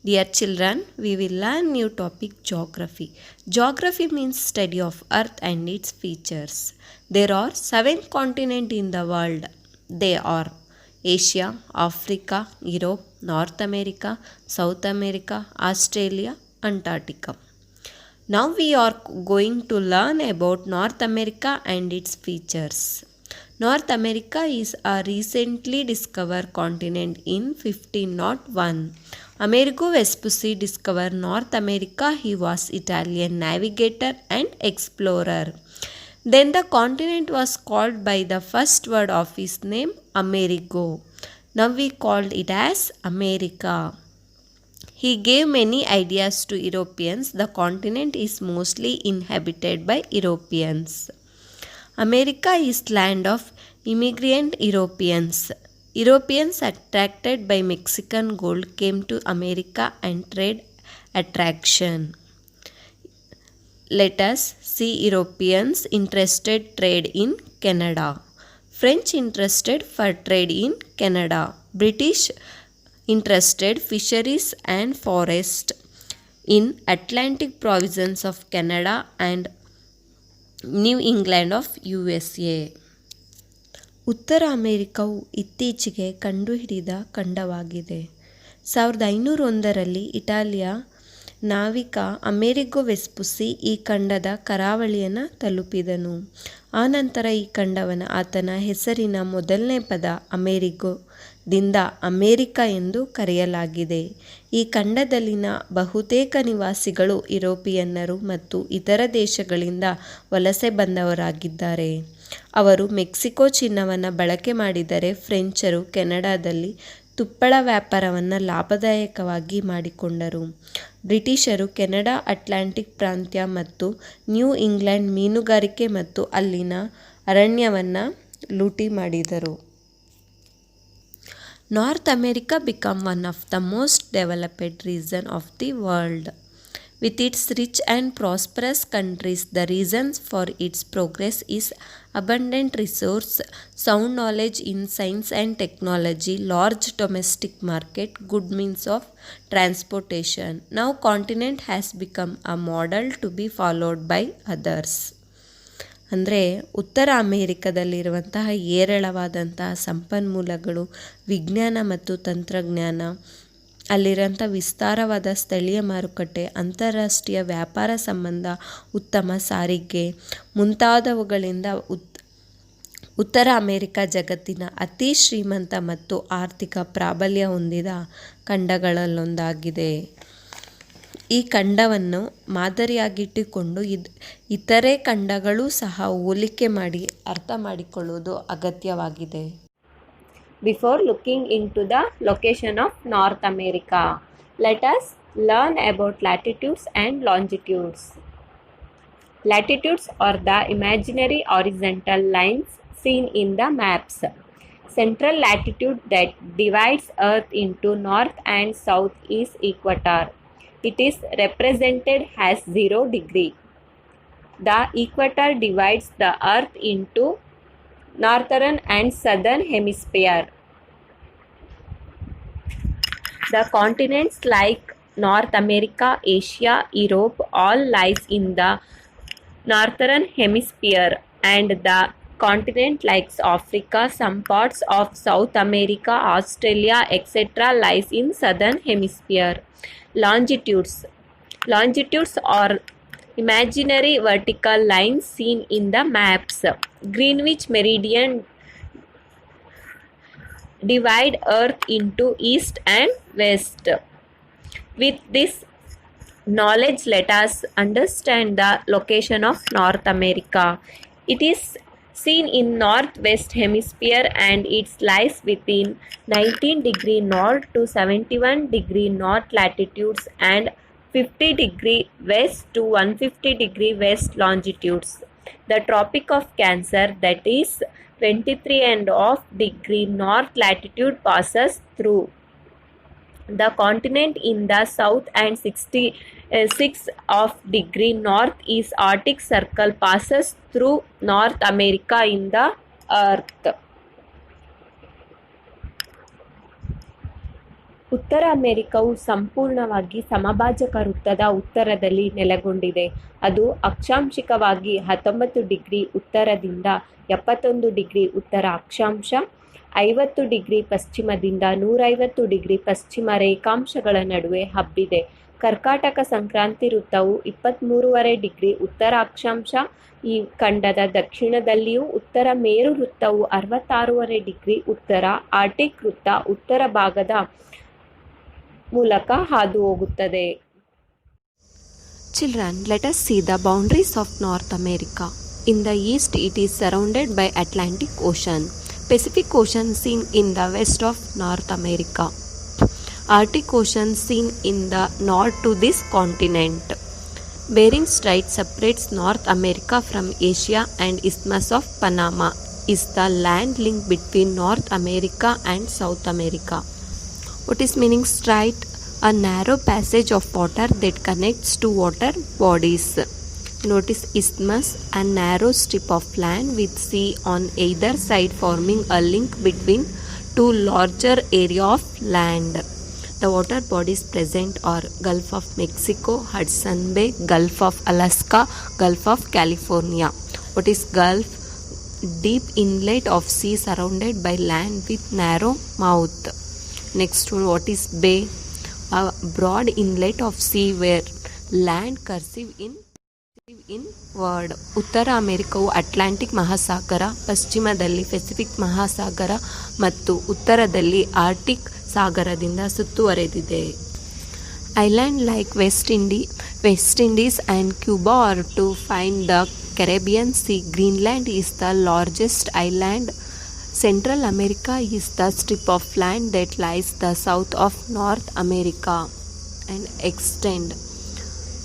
Dear children, we will learn new topic geography. Geography means study of earth and its features. There are 7 continents in the world. They are Asia, Africa, Europe, North America, South America, Australia, Antarctica. Now we are going to learn about North America and its features. North America is a recently discovered continent in 1501. Amerigo Vespucci discovered North America. He was Italian navigator and explorer. Then the continent was called by the first word of his name, Amerigo. Now we called it as America. He gave many ideas to Europeans. The continent is mostly inhabited by Europeans. America is land of immigrant Europeans. Europeans attracted by Mexican gold came to America and trade attraction. Let us see Europeans interested trade in Canada. French interested for trade in Canada. British interested fisheries and forest in Atlantic provinces of Canada and New England of USA. ಉತ್ತರ ಅಮೆರಿಕವು ಇತ್ತೀಚೆಗೆ ಕಂಡುಹಿಡಿದ ಖಂಡವಾಗಿದೆ. 1501ರಲ್ಲಿ ಇಟಾಲಿಯ ನಾವಿಕ ಅಮೆರಿಗೋ ವೆಸ್ಪುಸಿ ಈ ಖಂಡದ ಕರಾವಳಿಯನ್ನು ತಲುಪಿದನು. ಆನಂತರ ಈ ಖಂಡವನ್ನು ಆತನ ಹೆಸರಿನ ಮೊದಲನೇ ಪದ ಅಮೆರಿಗೋ ದಿಂದ ಅಮೇರಿಕ ಎಂದು ಕರೆಯಲಾಗಿದೆ. ಈ ಖಂಡದಲ್ಲಿನ ಬಹುತೇಕ ನಿವಾಸಿಗಳು ಯುರೋಪಿಯನ್ನರು ಮತ್ತು ಇತರ ದೇಶಗಳಿಂದ ವಲಸೆ ಬಂದವರಾಗಿದ್ದಾರೆ. ಅವರು ಮೆಕ್ಸಿಕೋ ಚಿನ್ನವನ್ನು ಬಳಕೆ ಮಾಡಿದರೆ ಫ್ರೆಂಚರು ಕೆನಡಾದಲ್ಲಿ ತುಪ್ಪಳ ವ್ಯಾಪಾರವನ್ನು ಲಾಭದಾಯಕವಾಗಿ ಮಾಡಿಕೊಂಡರು. ಬ್ರಿಟಿಷರು ಕೆನಡಾ ಅಟ್ಲಾಂಟಿಕ್ ಪ್ರಾಂತ್ಯ ಮತ್ತು ನ್ಯೂ ಇಂಗ್ಲೆಂಡ್ ಮೀನುಗಾರಿಕೆ ಮತ್ತು ಅಲ್ಲಿನ ಅರಣ್ಯವನ್ನು ಲೂಟಿ ಮಾಡಿದರು. North America became one of the most developed regions of the world. With its rich and prosperous countries, the reasons for its progress is abundant resource, sound knowledge in science and technology, large domestic market, good means of transportation. Now continent has become a model to be followed by others. ಅಂದರೆ ಉತ್ತರ ಅಮೇರಿಕದಲ್ಲಿರುವಂತಹ ಹೇರಳವಾದಂತಹ ಸಂಪನ್ಮೂಲಗಳು, ವಿಜ್ಞಾನ ಮತ್ತು ತಂತ್ರಜ್ಞಾನ, ಅಲ್ಲಿರೋಂಥ ವಿಸ್ತಾರವಾದ ಸ್ಥಳೀಯ ಮಾರುಕಟ್ಟೆ, ಅಂತಾರಾಷ್ಟ್ರೀಯ ವ್ಯಾಪಾರ ಸಂಬಂಧ, ಉತ್ತಮ ಸಾರಿಗೆ ಮುಂತಾದವುಗಳಿಂದ ಉತ್ತರ ಅಮೇರಿಕ ಜಗತ್ತಿನ ಅತಿ ಶ್ರೀಮಂತ ಮತ್ತು ಆರ್ಥಿಕ ಪ್ರಾಬಲ್ಯ ಹೊಂದಿದ ಖಂಡಗಳಲ್ಲೊಂದಾಗಿದೆ. ಈ ಖಂಡವನ್ನು ಮಾದರಿಯಾಗಿಟ್ಟುಕೊಂಡು ಇತರೆ ಖಂಡಗಳು ಸಹ ಹೋಲಿಕೆ ಮಾಡಿ ಅರ್ಥ ಮಾಡಿಕೊಳ್ಳುವುದು ಅಗತ್ಯವಾಗಿದೆ. Before looking into the location of North America, let us learn about latitudes and longitudes. Latitudes are the imaginary horizontal lines seen in the maps. Central latitude that divides Earth into north and south is equator. It is represented as 0 degree. The equator divides the Earth into northern and southern hemisphere. The continents like North America, Asia, Europe all lies in the northern hemisphere, and the continent like Africa, some parts of South America, Australia, etc. lies in southern hemisphere. Longitudes are imaginary vertical lines seen in the maps. Greenwich meridian divide Earth into east and west. With this knowledge, let us understand the location of North America. It is seen in northwest hemisphere and it lies within 19 degree north to 71 degree north latitudes and 50 degree west to 150 degree west longitudes. The Tropic of Cancer, that is 23.5 degree north latitude, passes through the continent in the south, and 66 degree north is Arctic Circle passes through North America in the earth. ಉತ್ತರ ಅಮೆರಿಕವು ಸಂಪೂರ್ಣವಾಗಿ ಸಮಭಾಜಕ ವೃತ್ತದ ಉತ್ತರದಲ್ಲಿ ನೆಲೆಗೊಂಡಿದೆ. ಅದು ಅಕ್ಷಾಂಶಿಕವಾಗಿ 19 degree ಉತ್ತರದಿಂದ 71 degree ಉತ್ತರ ಅಕ್ಷಾಂಶ, 50 degree ಪಶ್ಚಿಮದಿಂದ 150 degree ಪಶ್ಚಿಮ ರೇಖಾಂಶಗಳ ನಡುವೆ ಹಬ್ಬಿದೆ. ಕರ್ಕಾಟಕ ಸಂಕ್ರಾಂತಿ ವೃತ್ತವು 23.5 ಡಿಗ್ರಿ ಉತ್ತರ ಅಕ್ಷಾಂಶ. ಈ ಖಂಡದ ದಕ್ಷಿಣದಲ್ಲಿಯೂ ಉತ್ತರ ಮೇರು ವೃತ್ತವು 66.5 ಡಿಗ್ರಿ ಉತ್ತರ ಆರ್ಟಿಕ್ ವೃತ್ತ ಉತ್ತರ ಭಾಗದ ಮೂಲಕ ಹಾದು ಹೋಗುತ್ತದೆ. Children, let us see the boundaries of North America. In the east, it is surrounded by Atlantic Ocean. Pacific Ocean seen in the west of North America. Arctic Ocean seen in the north to this continent. Bering Strait separates North America from Asia, and Isthmus of Panama is the land link between North America and South America. What is meaning strait? A narrow passage of water that connects two water bodies. Notice isthmus, a narrow strip of land with sea on either side forming a link between two larger area of land. The water bodies present are Gulf of Mexico, Hudson Bay, Gulf of Alaska, Gulf of California. What is Gulf? Deep inlet of sea surrounded by land with narrow mouth. Next one, what is bay? A broad inlet of sea where land cursive in word. ಉತ್ತರ ಅಮೆರಿಕವು Atlantic ಮಹಾಸಾಗರ, ಪಶ್ಚಿಮದಲ್ಲಿ Pacific ಮಹಾಸಾಗರ ಮತ್ತು ಉತ್ತರದಲ್ಲಿ Arctic ಸಾಗರದಿಂದ ಸುತ್ತುವರೆದಿದೆ. Island like West Indies and Cuba are to find the Caribbean Sea. Greenland is the largest island. Central America is the strip of land that lies the south of North America and extend.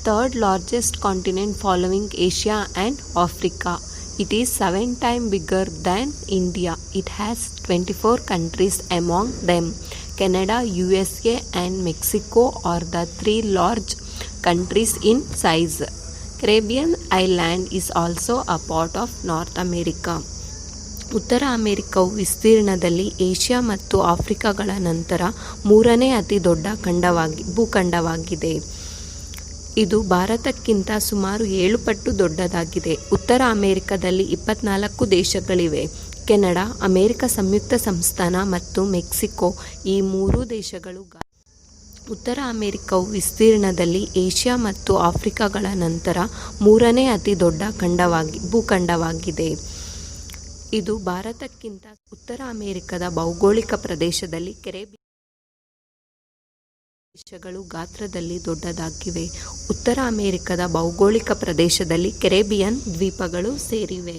Third largest continent following Asia and Africa. It is 7 times bigger than India. It has 24 countries, among them Canada, USA and Mexico are the 3 large countries in size. Caribbean island is also a part of North America. ಉತ್ತರ ಅಮೆರಿಕವು ವಿಸ್ತೀರ್ಣದಲ್ಲಿ Asia ಮತ್ತು ಆಫ್ರಿಕಾಗಳ ನಂತರ 3ನೇ ಅತಿ ದೊಡ್ಡ ಭೂಖಂಡವಾಗಿದೆ. ಇದು ಭಾರತಕ್ಕಿಂತ ಸುಮಾರು 7 ಪಟ್ಟು ದೊಡ್ಡದಾಗಿದೆ. ಉತ್ತರ ಅಮೆರಿಕದಲ್ಲಿ 24 ದೇಶಗಳಿವೆ. ಕೆನಡಾ, ಅಮೆರಿಕ ಸಂಯುಕ್ತ ಸಂಸ್ಥಾನ ಮತ್ತು ಮೆಕ್ಸಿಕೋ ಈ 3 ದೇಶಗಳು. ಉತ್ತರ ಅಮೆರಿಕವು ವಿಸ್ತೀರ್ಣದಲ್ಲಿ ಏಷ್ಯಾ ಮತ್ತು ಆಫ್ರಿಕಾಗಳ ನಂತರ 3ನೇ ಅತಿ ದೊಡ್ಡ ಭೂಖಂಡವಾಗಿದೆ. ಇದು ಭಾರತಕ್ಕಿಂತ ಉತ್ತರ ಅಮೆರಿಕದ ಭೌಗೋಳಿಕ ಪ್ರದೇಶದಲ್ಲಿ ಕೆರೆಬಿಯನ್ ದೇಶಗಳು ಗಾತ್ರದಲ್ಲಿ ದೊಡ್ಡದಾಗಿವೆ. ಉತ್ತರ ಅಮೆರಿಕದ ಭೌಗೋಳಿಕ ಪ್ರದೇಶದಲ್ಲಿ ಕೆರೆಬಿಯನ್ ದ್ವೀಪಗಳು ಸೇರಿವೆ.